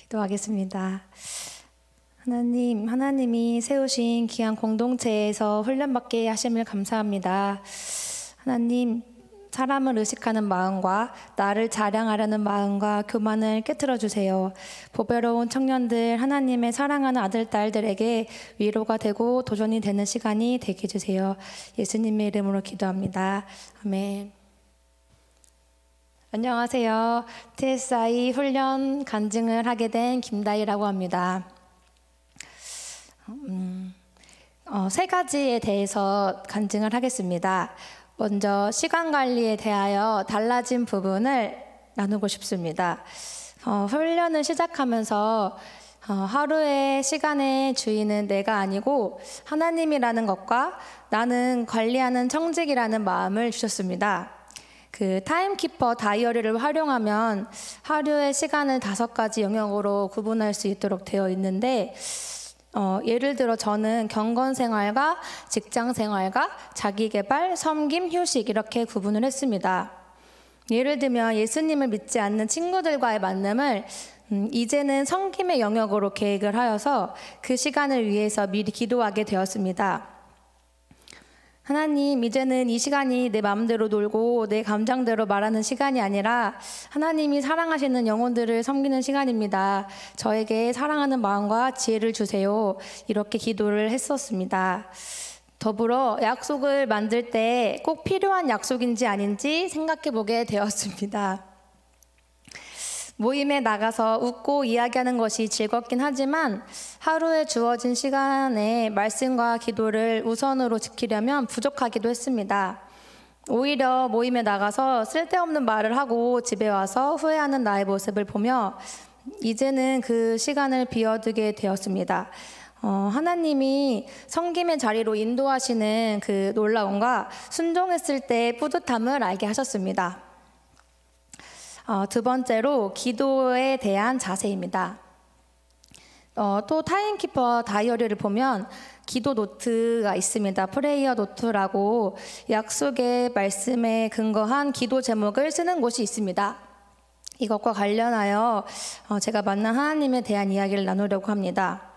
기도하겠습니다. 하나님이 세우신 귀한 공동체에서 훈련받게 하심을 감사합니다. 하나님, 사람을 의식하는 마음과 나를 자랑하려는 마음과 교만을 깨트려 주세요. 보배로운 청년들, 하나님의 사랑하는 아들, 딸들에게 위로가 되고 도전이 되는 시간이 되게 해주세요. 예수님의 이름으로 기도합니다. 아멘. 안녕하세요. TSI 훈련 간증을 하게 된 김다희라고 합니다. 세 가지에 대해서 간증을 하겠습니다. 먼저 시간 관리에 대하여 달라진 부분을 나누고 싶습니다. 훈련을 시작하면서 하루의 시간의 주인은 내가 아니고 하나님이라는 것과 나는 관리하는 청직이라는 마음을 주셨습니다. 그 타임키퍼 다이어리를 활용하면 하루의 시간을 5가지 영역으로 구분할 수 있도록 되어 있는데 예를 들어 저는 경건 생활과 직장 생활과 자기 개발, 섬김, 휴식 이렇게 구분을 했습니다. 예를 들면 예수님을 믿지 않는 친구들과의 만남을 이제는 섬김의 영역으로 계획을 하여서 그 시간을 위해서 미리 기도하게 되었습니다. 하나님, 이제는 이 시간이 내 마음대로 놀고 내 감정대로 말하는 시간이 아니라 하나님이 사랑하시는 영혼들을 섬기는 시간입니다. 저에게 사랑하는 마음과 지혜를 주세요. 이렇게 기도를 했었습니다. 더불어 약속을 만들 때 꼭 필요한 약속인지 아닌지 생각해 보게 되었습니다. 모임에 나가서 웃고 이야기하는 것이 즐겁긴 하지만 하루에 주어진 시간에 말씀과 기도를 우선으로 지키려면 부족하기도 했습니다. 오히려 모임에 나가서 쓸데없는 말을 하고 집에 와서 후회하는 나의 모습을 보며 이제는 그 시간을 비워두게 되었습니다. 하나님이 섬김의 자리로 인도하시는 그 놀라움과 순종했을 때의 뿌듯함을 알게 하셨습니다. 두 번째로 기도에 대한 자세입니다. 또 타임키퍼 다이어리를 보면 기도 노트가 있습니다. 프레이어 노트라고 약속의 말씀에 근거한 기도 제목을 쓰는 곳이 있습니다. 이것과 관련하여 제가 만난 하나님에 대한 이야기를 나누려고 합니다.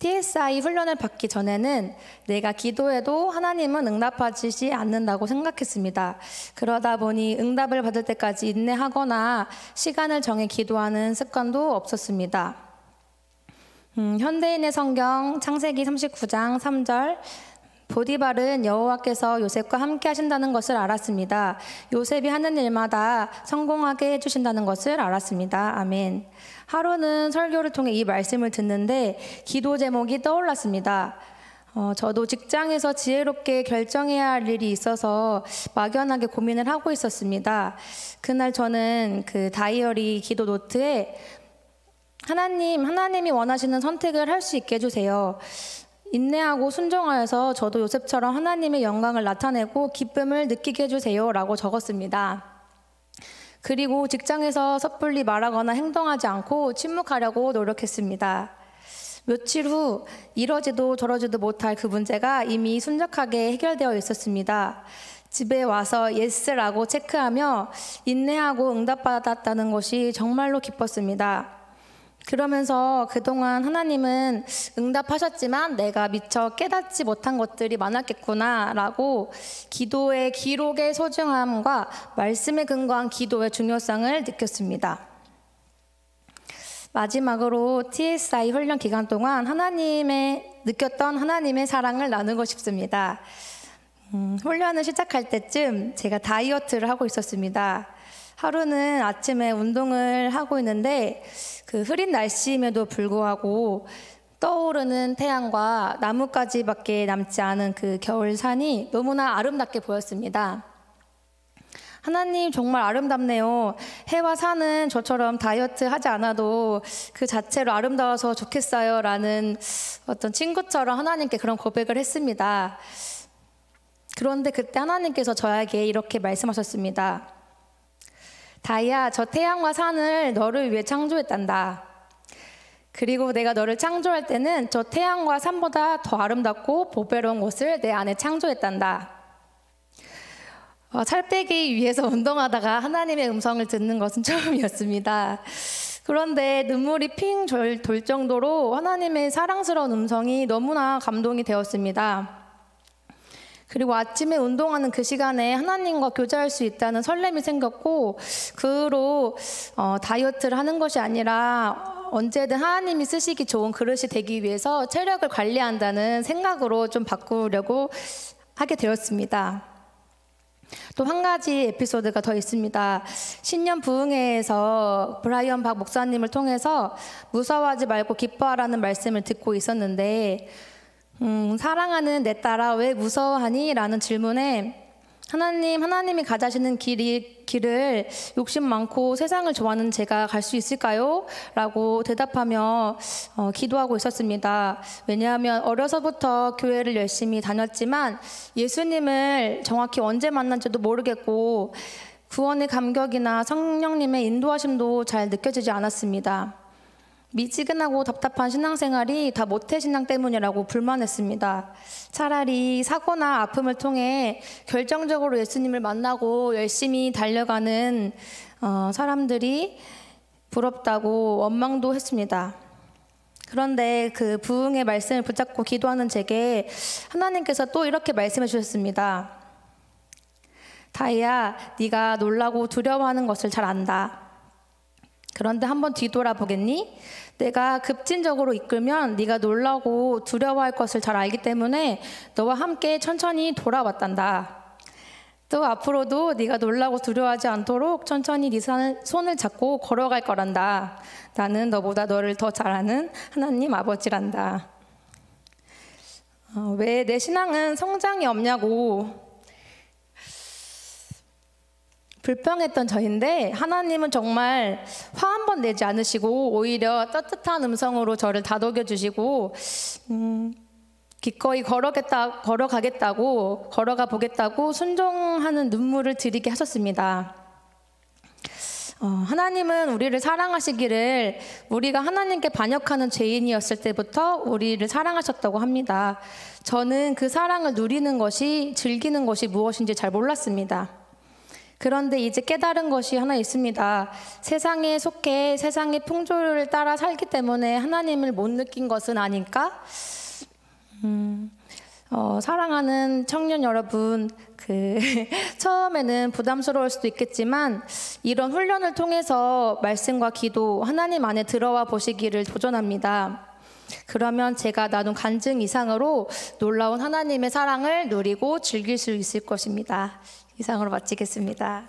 TSI 훈련을 받기 전에는 내가 기도해도 하나님은 응답하시지 않는다고 생각했습니다. 그러다 보니 응답을 받을 때까지 인내하거나 시간을 정해 기도하는 습관도 없었습니다. 현대인의 성경 창세기 39장 3절 보디발은 여호와께서 요셉과 함께 하신다는 것을 알았습니다. 요셉이 하는 일마다 성공하게 해주신다는 것을 알았습니다. 아멘. 하루는 설교를 통해 이 말씀을 듣는데 기도 제목이 떠올랐습니다. 저도 직장에서 지혜롭게 결정해야 할 일이 있어서 막연하게 고민을 하고 있었습니다. 그날 저는 그 다이어리 기도 노트에 하나님이 원하시는 선택을 할 수 있게 해주세요. 인내하고 순종하여서 저도 요셉처럼 하나님의 영광을 나타내고 기쁨을 느끼게 해주세요 라고 적었습니다. 그리고 직장에서 섣불리 말하거나 행동하지 않고 침묵하려고 노력했습니다. 며칠 후 이러지도 저러지도 못할 그 문제가 이미 순적하게 해결되어 있었습니다. 집에 와서 예스라고 체크하며 인내하고 응답받았다는 것이 정말로 기뻤습니다. 그러면서 그동안 하나님은 응답하셨지만 내가 미처 깨닫지 못한 것들이 많았겠구나 라고 기도의 기록의 소중함과 말씀에 근거한 기도의 중요성을 느꼈습니다. 마지막으로 TSI 훈련 기간 동안 느꼈던 하나님의 사랑을 나누고 싶습니다. 훈련을 시작할 때쯤 제가 다이어트를 하고 있었습니다. 하루는 아침에 운동을 하고 있는데 그 흐린 날씨임에도 불구하고 떠오르는 태양과 나뭇가지밖에 남지 않은 그 겨울산이 너무나 아름답게 보였습니다. 하나님 정말 아름답네요. 해와 산은 저처럼 다이어트 하지 않아도 그 자체로 아름다워서 좋겠어요 라는 어떤 친구처럼 하나님께 그런 고백을 했습니다. 그런데 그때 하나님께서 저에게 이렇게 말씀하셨습니다. 다이야, 저 태양과 산을 너를 위해 창조했단다. 그리고 내가 너를 창조할 때는 저 태양과 산보다 더 아름답고 보배로운 곳을 내 안에 창조했단다. 살 빼기 위해서 운동하다가 하나님의 음성을 듣는 것은 처음이었습니다. 그런데 눈물이 핑 돌 정도로 하나님의 사랑스러운 음성이 너무나 감동이 되었습니다. 그리고 아침에 운동하는 그 시간에 하나님과 교제할 수 있다는 설렘이 생겼고, 그 후로 다이어트를 하는 것이 아니라 언제든 하나님이 쓰시기 좋은 그릇이 되기 위해서 체력을 관리한다는 생각으로 좀 바꾸려고 하게 되었습니다. 또 한 가지 에피소드가 더 있습니다. 신년 부흥회에서 브라이언 박 목사님을 통해서 무서워하지 말고 기뻐하라는 말씀을 듣고 있었는데, 사랑하는 내 딸아 왜 무서워하니? 라는 질문에 하나님이 가자시는 길을 욕심 많고 세상을 좋아하는 제가 갈 수 있을까요? 라고 대답하며 기도하고 있었습니다. 왜냐하면 어려서부터 교회를 열심히 다녔지만 예수님을 정확히 언제 만난지도 모르겠고 구원의 감격이나 성령님의 인도하심도 잘 느껴지지 않았습니다. 미지근하고 답답한 신앙생활이 다 모태신앙 때문이라고 불만했습니다. 차라리 사고나 아픔을 통해 결정적으로 예수님을 만나고 열심히 달려가는 사람들이 부럽다고 원망도 했습니다. 그런데 그 부흥의 말씀을 붙잡고 기도하는 제게 하나님께서 또 이렇게 말씀해 주셨습니다. 다이야, 네가 놀라고 두려워하는 것을 잘 안다. 그런데 한번 뒤돌아보겠니? 내가 급진적으로 이끌면 네가 놀라고 두려워할 것을 잘 알기 때문에 너와 함께 천천히 돌아왔단다. 또 앞으로도 네가 놀라고 두려워하지 않도록 천천히 네 손을 잡고 걸어갈 거란다. 나는 너보다 너를 더 잘 아는 하나님 아버지란다. 왜 내 신앙은 성장이 없냐고 불평했던 저인데 하나님은 정말 화 한 번 내지 않으시고 오히려 따뜻한 음성으로 저를 다독여 주시고 기꺼이 걸어가 보겠다고 순종하는 눈물을 들이게 하셨습니다. 하나님은 우리를 사랑하시기를 우리가 하나님께 반역하는 죄인이었을 때부터 우리를 사랑하셨다고 합니다. 저는 그 사랑을 누리는 것이, 즐기는 것이 무엇인지 잘 몰랐습니다. 그런데 이제 깨달은 것이 하나 있습니다. 세상에 속해 세상의 풍조를 따라 살기 때문에 하나님을 못 느낀 것은 아닐까? 사랑하는 청년 여러분, 처음에는 부담스러울 수도 있겠지만 이런 훈련을 통해서 말씀과 기도, 하나님 안에 들어와 보시기를 도전합니다. 그러면 제가 나눈 간증 이상으로 놀라운 하나님의 사랑을 누리고 즐길 수 있을 것입니다. 이상으로 마치겠습니다.